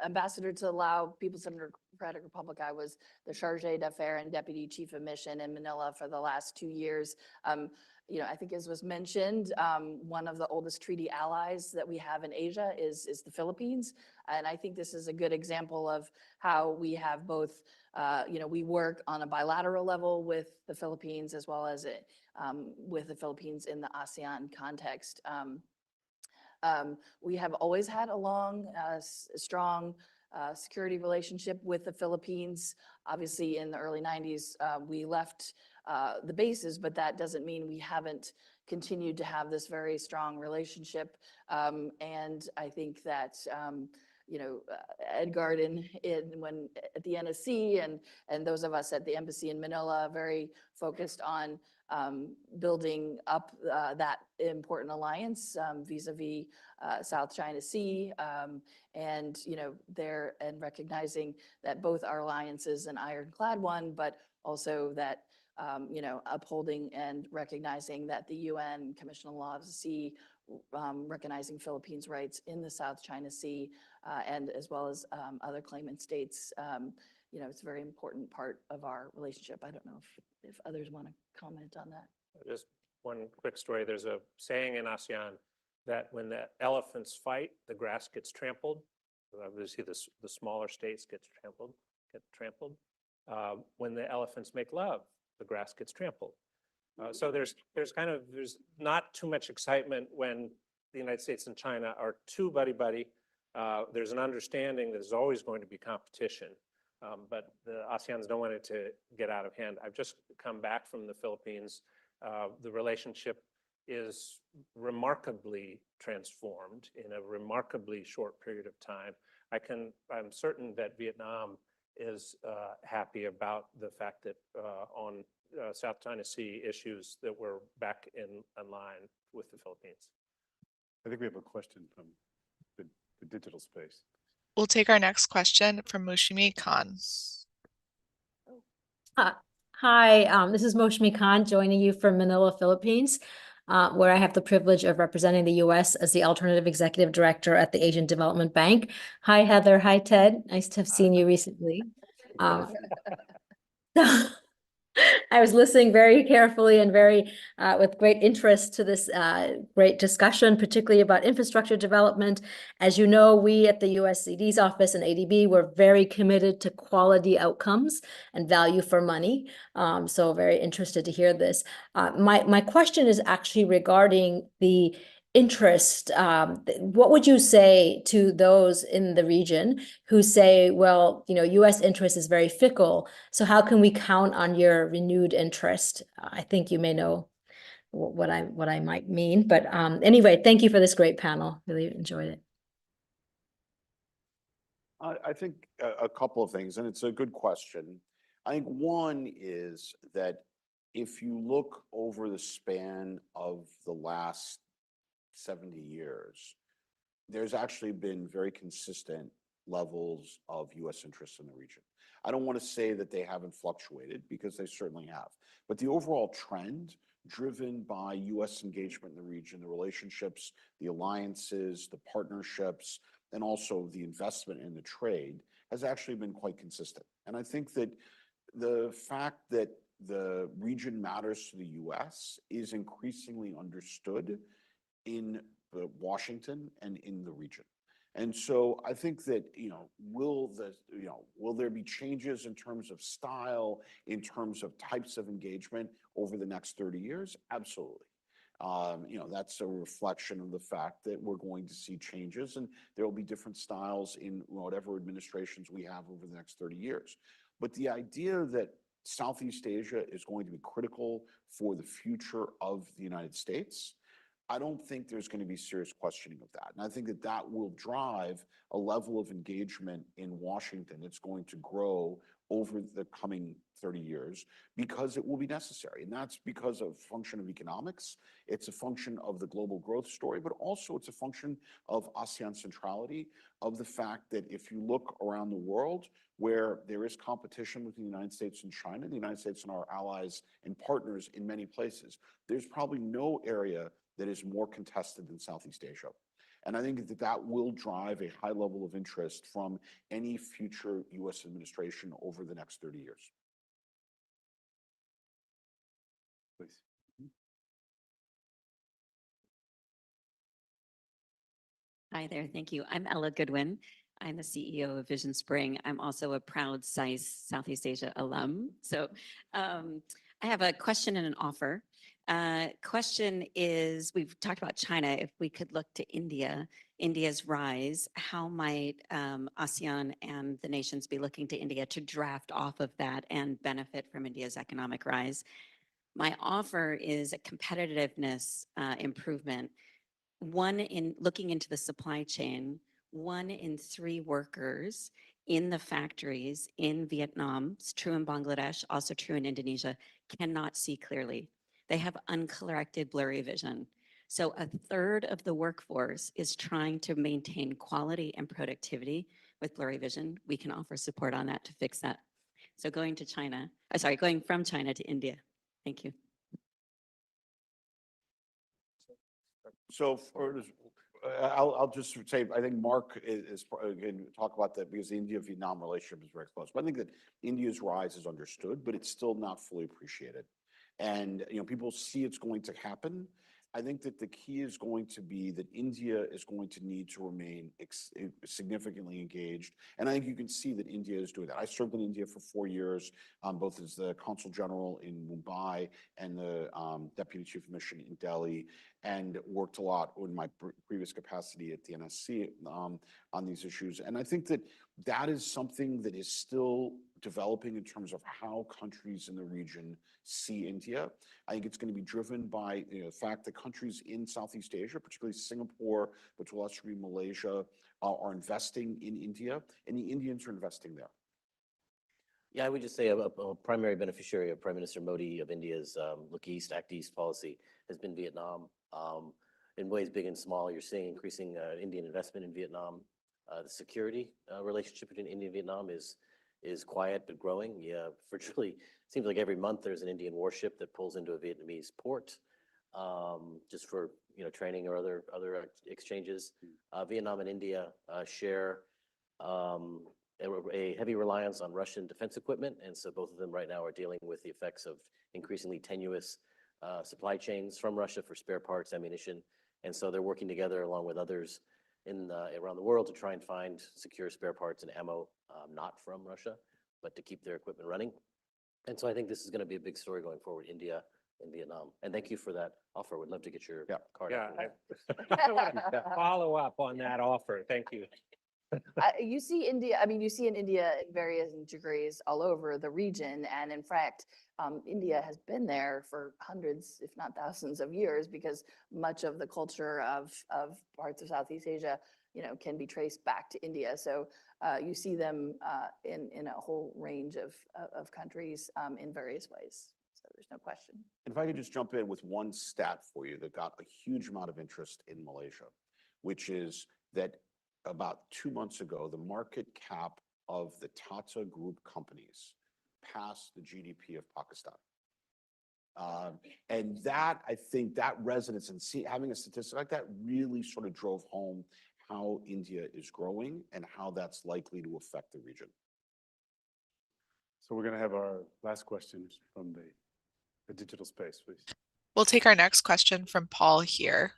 ambassador to the Lao People's Democratic Republic, I was the charge d'affaires and deputy chief of mission in Manila for the last 2 years. I think as was mentioned, one of the oldest treaty allies that we have in Asia is the Philippines. And I think this is a good example of how we have both, we work on a bilateral level with the Philippines as well as with the Philippines in the ASEAN context. We have always had a long, strong security relationship with the Philippines. Obviously, in the early 90s, we left the bases, but that doesn't mean we haven't continued to have this very strong relationship. And I think that, Edgard when at the NSC and those of us at the embassy in Manila, very focused on building up that important alliance vis-a-vis South China Sea, and and recognizing that both our alliance is an ironclad one, but also that upholding and recognizing that the UN Commission on the Law of the Sea, recognizing Philippines' rights in the South China Sea, and as well as other claimant states. It's a very important part of our relationship. I don't know if others want to comment on that. Just one quick story. There's a saying in ASEAN that when the elephants fight, the grass gets trampled. Obviously, the smaller states get trampled. When the elephants make love, the grass gets trampled. So there's not too much excitement when the United States and China are too buddy-buddy. There's an understanding that there's always going to be competition, but the ASEANs don't want it to get out of hand. I've just come back from the Philippines. The relationship is remarkably transformed in a remarkably short period of time. I'm certain that Vietnam is happy about the fact that on South China Sea issues that we're back in line with the Philippines. I think we have a question from the digital space. We'll take our next question from Mushimi Khan. Hi, this is Moshmi Khan joining you from Manila, Philippines, where I have the privilege of representing the U.S. as the Alternative Executive Director at the Asian Development Bank. Hi, Heather. Hi, Ted. Nice to have seen you recently. I was listening very carefully and very with great interest to this great discussion, particularly about infrastructure development. As you know, we at the USCD's office and ADB were very committed to quality outcomes and value for money. So very interested to hear this. My question is actually regarding the interest. What would you say to those in the region who say, well, U.S. interest is very fickle, so how can we count on your renewed interest? I think you may know what I might mean, but anyway, thank you for this great panel. Really enjoyed it. I think a couple of things, and it's a good question. I think one is that if you look over the span of the last 70 years, there's actually been very consistent levels of U.S. interests in the region. I don't want to say that they haven't fluctuated, because they certainly have, but the overall trend driven by U.S. engagement in the region, the relationships, the alliances, the partnerships, and also the investment in the trade has actually been quite consistent. And I think that the fact that the region matters to the U.S. is increasingly understood in Washington and in the region. And so I think that, will there be changes in terms of style, in terms of types of engagement over the next 30 years? Absolutely. That's a reflection of the fact that we're going to see changes, and there will be different styles in whatever administrations we have over the next 30 years. But the idea that Southeast Asia is going to be critical for the future of the United States, I don't think there's going to be serious questioning of that. And I think that that will drive a level of engagement in Washington that's going to grow over the coming 30 years, because it will be necessary. And that's because of function of economics. It's a function of the global growth story, but also it's a function of ASEAN centrality, of the fact that if you look around the world where there is competition between the United States and China, the United States and our allies and partners in many places, there's probably no area that is more contested than Southeast Asia. And I think that that will drive a high level of interest from any future U.S. administration over the next 30 years. Please. Hi there, thank you. I'm Ella Goodwin. I'm the CEO of Vision Spring. I'm also a proud SAIS Southeast Asia alum. So I have a question and an offer. Question is, we've talked about China. If we could look to India, India's rise, how might ASEAN and the nations be looking to India to draft off of that and benefit from India's economic rise? My offer is a competitiveness improvement. One, in looking into the supply chain, 1 in 3 workers in the factories in Vietnam, it's true in Bangladesh, also true in Indonesia, cannot see clearly. They have uncorrected blurry vision. So 1/3 of the workforce is trying to maintain quality and productivity with blurry vision. We can offer support on that to fix that. So going from China to India. Thank you. So I'll just say, I think Mark can talk about that because the India-Vietnam relationship is very close. But I think that India's rise is understood, but it's still not fully appreciated. And, people see it's going to happen. I think that the key is going to be that India is going to need to remain significantly engaged. And I think you can see that India is doing that. I served in India for 4 years, both as the Consul General in Mumbai and the Deputy Chief of Mission in Delhi, and worked a lot in my previous capacity at the NSC on these issues. And I think that that is something that is still developing in terms of how countries in the region see India. I think it's going to be driven by the fact that countries in Southeast Asia, particularly Singapore, but to a lesser degree Malaysia, are investing in India, and the Indians are investing there. Yeah, I would just say a primary beneficiary of Prime Minister Modi of India's Look East, Act East policy has been Vietnam. In ways big and small, you're seeing increasing Indian investment in Vietnam. The security relationship between India and Vietnam is quiet but growing. Yeah, virtually seems like every month there's an Indian warship that pulls into a Vietnamese port, just for training or other exchanges. Vietnam and India share a heavy reliance on Russian defense equipment, and so both of them right now are dealing with the effects of increasingly tenuous supply chains from Russia for spare parts, ammunition, and so they're working together along with others around the world to try and find secure spare parts and ammo, not from Russia, but to keep their equipment running. And so I think this is going to be a big story going forward, India and Vietnam. And thank you for that offer. We'd love to get your card. Yeah, I want to follow up on that offer. Thank you. You see India, you see in India in various degrees all over the region. And in fact, India has been there for hundreds, if not thousands of years, because much of the culture of parts of Southeast Asia, can be traced back to India. So you see them in a whole range of countries in various ways. So there's no question. And if I could just jump in with one stat for you that got a huge amount of interest in Malaysia, which is that about 2 months ago, the market cap of the Tata Group companies passed the GDP of Pakistan. And that, I think that resonance and having a statistic like that really sort of drove home how India is growing and how that's likely to affect the region. So we're going to have our last question from the digital space, please. We'll take our next question from Paul here.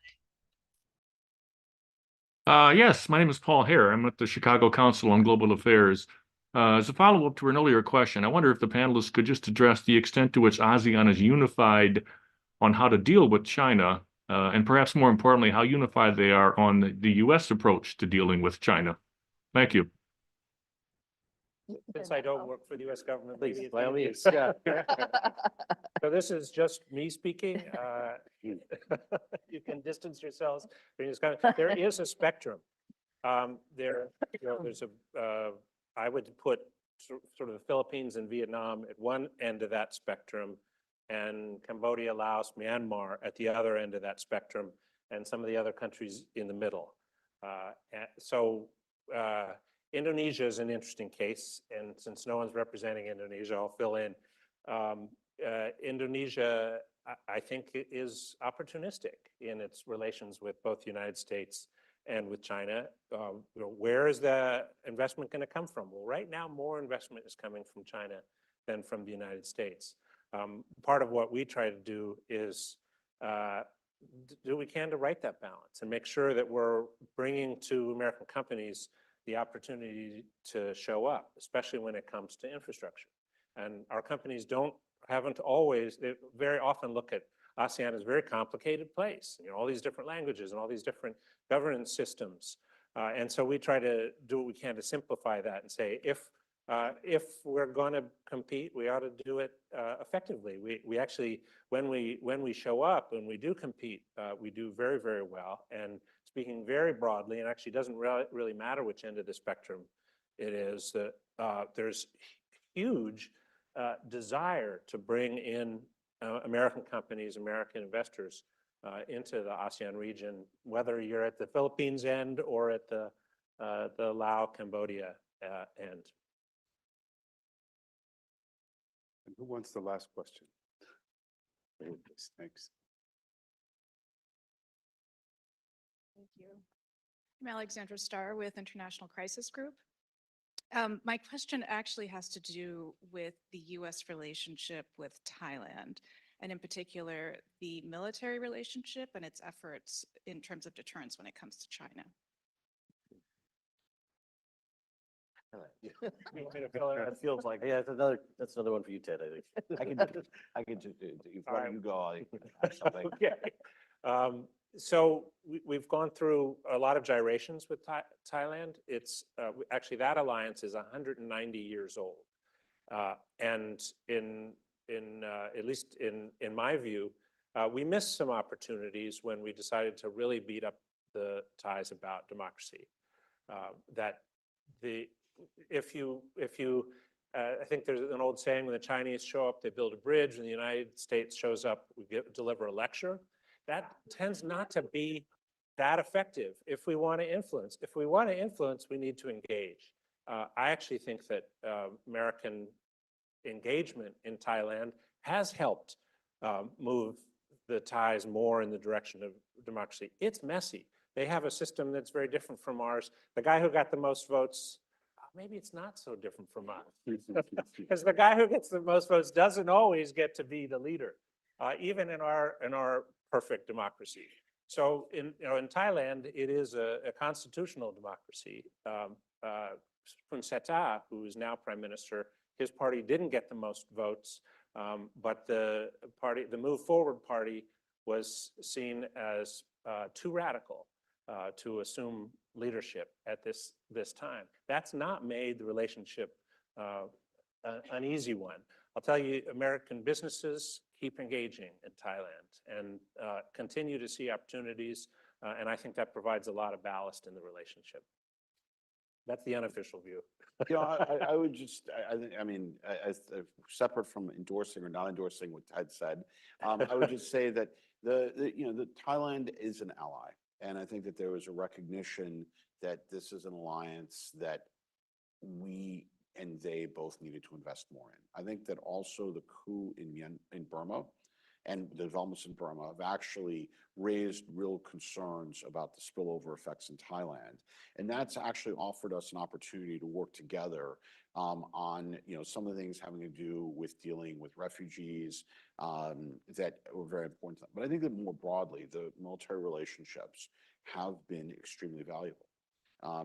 Yes, my name is Paul Hare. I'm at the Chicago Council on Global Affairs. As a follow-up to an earlier question, I wonder if the panelists could just address the extent to which ASEAN is unified on how to deal with China, and perhaps more importantly, how unified they are on the U.S. approach to dealing with China. Thank you. Since I don't work for the U.S. government, Please, maybe by all it's- means. Yeah. So this is just me speaking. You can distance yourselves. There is a spectrum. There's I would put sort of the Philippines and Vietnam at one end of that spectrum, and Cambodia, Laos, Myanmar at the other end of that spectrum, and some of the other countries in the middle. Indonesia is an interesting case, and since no one's representing Indonesia, I'll fill in. Indonesia, I think, is opportunistic in its relations with both the United States and with China. Where is the investment going to come from? Well, right now, more investment is coming from China than from the United States. Part of what we try to do is do what we can to right that balance and make sure that we're bringing to American companies the opportunity to show up, especially when it comes to infrastructure. And our companies haven't always, they very often look at ASEAN is a very complicated place, all these different languages and all these different governance systems. And so we try to do what we can to simplify that and say, if we're going to compete, we ought to do it effectively. We actually, when we show up, when we do compete, we do very, very well. And speaking very broadly, and actually doesn't really matter which end of the spectrum it is, that there's huge desire to bring in American companies, American investors into the ASEAN region, whether you're at the Philippines end or at the Laos, Cambodia end. And who wants the last question? Thanks. Thank you. I'm Alexandra Starr with International Crisis Group. My question actually has to do with the U.S. relationship with Thailand, and in particular, the military relationship and its efforts in terms of deterrence when it comes to China. It feels like, yeah, that's another one for you, Ted, I think. I can just, why don't you go, I can add something. Okay. So we've gone through a lot of gyrations with Thailand. It's actually, that alliance is 190 years old. And at least in my view, we missed some opportunities when we decided to really beat up the Thais about democracy. I think there's an old saying, when the Chinese show up, they build a bridge. When the United States shows up, we deliver a lecture. That tends not to be that effective if we want to influence. If we want to influence, we need to engage. I actually think that American engagement in Thailand has helped move the Thais more in the direction of democracy. It's messy. They have a system that's very different from ours. The guy who got the most votes, maybe it's not so different from ours. Because the guy who gets the most votes doesn't always get to be the leader, even in our perfect democracy. So in Thailand, it is a constitutional democracy. Hun Seta, who is now prime minister, his party didn't get the most votes, but the Move Forward party was seen as too radical to assume leadership at this time. That's not made the relationship an easy one. I'll tell you, American businesses keep engaging in Thailand and continue to see opportunities, and I think that provides a lot of ballast in the relationship. That's the unofficial view. I would just, I mean, separate from endorsing or not endorsing what Ted said, I would just say that the Thailand is an ally, and I think that there was a recognition that this is an alliance that we and they both needed to invest more in. I think that also the coup in Burma and the developments in Burma have actually raised real concerns about the spillover effects in Thailand. And that's actually offered us an opportunity to work together on some of the things having to do with dealing with refugees that were very important. But I think that more broadly, the military relationships have been extremely valuable.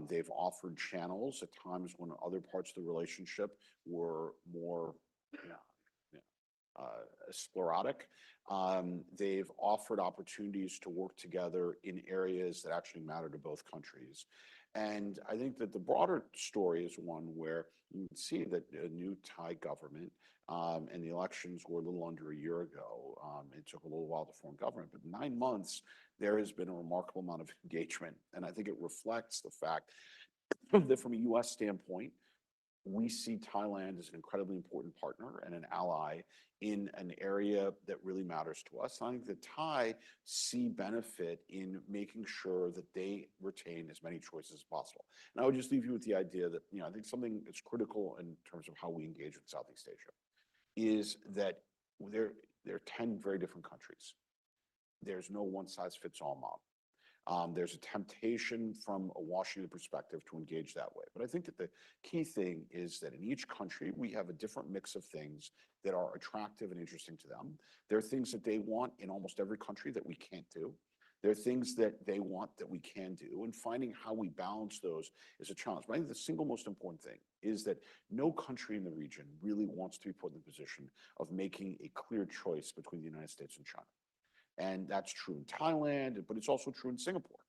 They've offered channels at times when other parts of the relationship were more sclerotic. They've offered opportunities to work together in areas that actually matter to both countries. And I think that the broader story is one where you can see that a new Thai government, and the elections were a little under a year ago. It took a little while to form government, but 9 months, there has been a remarkable amount of engagement. And I think it reflects the fact that from a U.S. standpoint, we see Thailand as an incredibly important partner and an ally in an area that really matters to us. I think the Thai see benefit in making sure that they retain as many choices as possible. And I would just leave you with the idea that, I think something that's critical in terms of how we engage with Southeast Asia is that there are 10 very different countries. There's no one-size-fits-all model. There's a temptation from a Washington perspective to engage that way. But I think that the key thing is that in each country, we have a different mix of things that are attractive and interesting to them. There are things that they want in almost every country that we can't do. There are things that they want that we can do, and finding how we balance those is a challenge. But I think the single most important thing is that no country in the region really wants to be put in the position of making a clear choice between the United States and China. And that's true in Thailand, but it's also true in Singapore.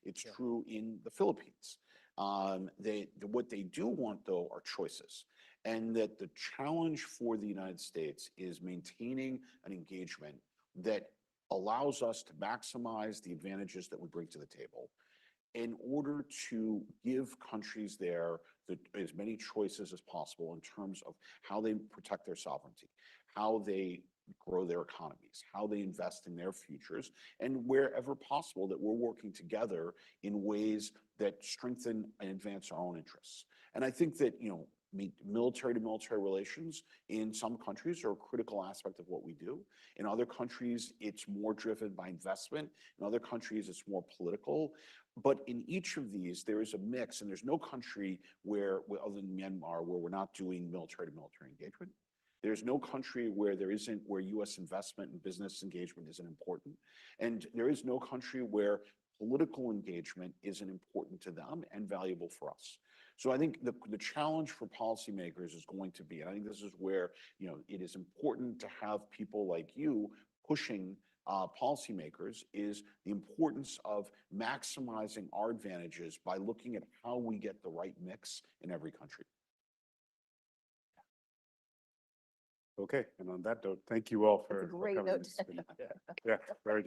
It's true in the Philippines. What they do want, though, are choices. And that the challenge for the United States is maintaining an engagement that allows us to maximize the advantages that we bring to the table in order to give countries there as many choices as possible in terms of how they protect their sovereignty, how they grow their economies, how they invest in their futures, and wherever possible that we're working together in ways that strengthen and advance our own interests. And I think that, military to military relations in some countries are a critical aspect of what we do. In other countries, it's more driven by investment. In other countries, it's more political. But in each of these, there is a mix, and there's no country where other than Myanmar, where we're not doing military to military engagement. There's no country where where U.S. investment and business engagement isn't important. And there is no country where political engagement isn't important to them and valuable for us. So I think the challenge for policymakers is going to be, and I think this is where, it is important to have people like you pushing policymakers, is the importance of maximizing our advantages by looking at how we get the right mix in every country. Okay, and on that note, thank you all That's a for great coming. note. It's been- Yeah, very